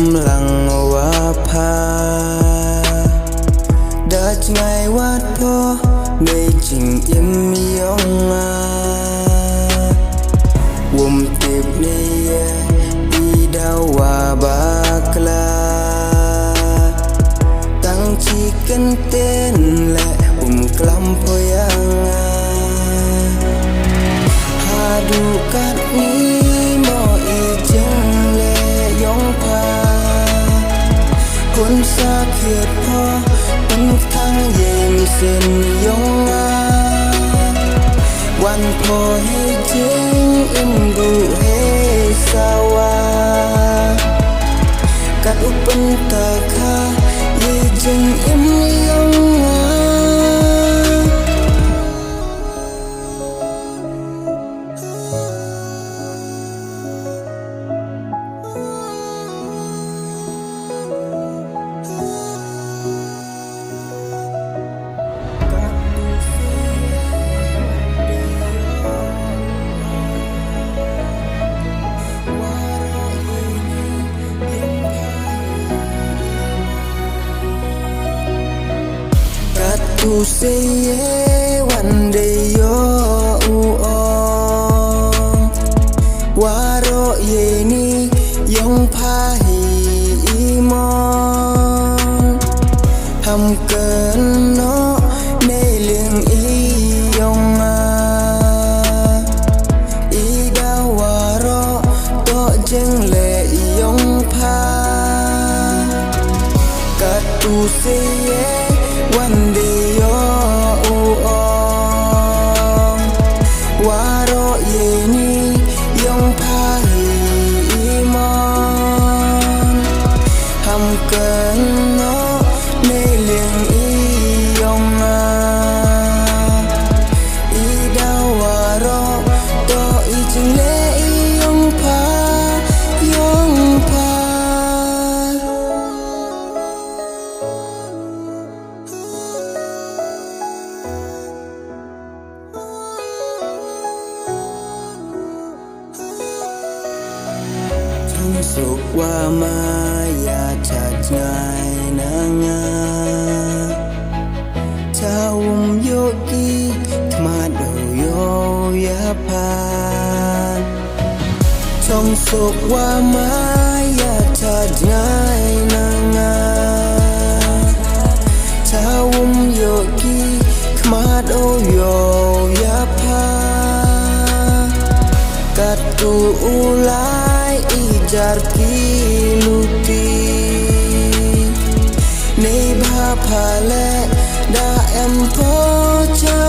ำลังว่าพาđã ngày quát po nơi trình im yong wum tip ne đi đau wa bakla tăng chi cân tên lệ klam poyang hadu kat ni mo i jeng le yong pa kun sa khiet po thăng dìm xin yong wan po he jing im bu he sawa kat upen ta kha ye jing im yong tu say one day yo waro ye ni yong pha hi mon ham ken no nei lương y yong i da waro to jeng le yong pha ka tu say one day waro ye ni yong pha hi mon ham ken no nei lương y yong i da waro to i ching le yong pha yong phaสุขว่ามายาจากไงนางาชาวโยกีมาดูโยยาพานชงสุขว่ามายาจากไงนางาชาวโยกีมาดูโยยาพานกัดตูอุลjar kiluti nei bha phale da em po cha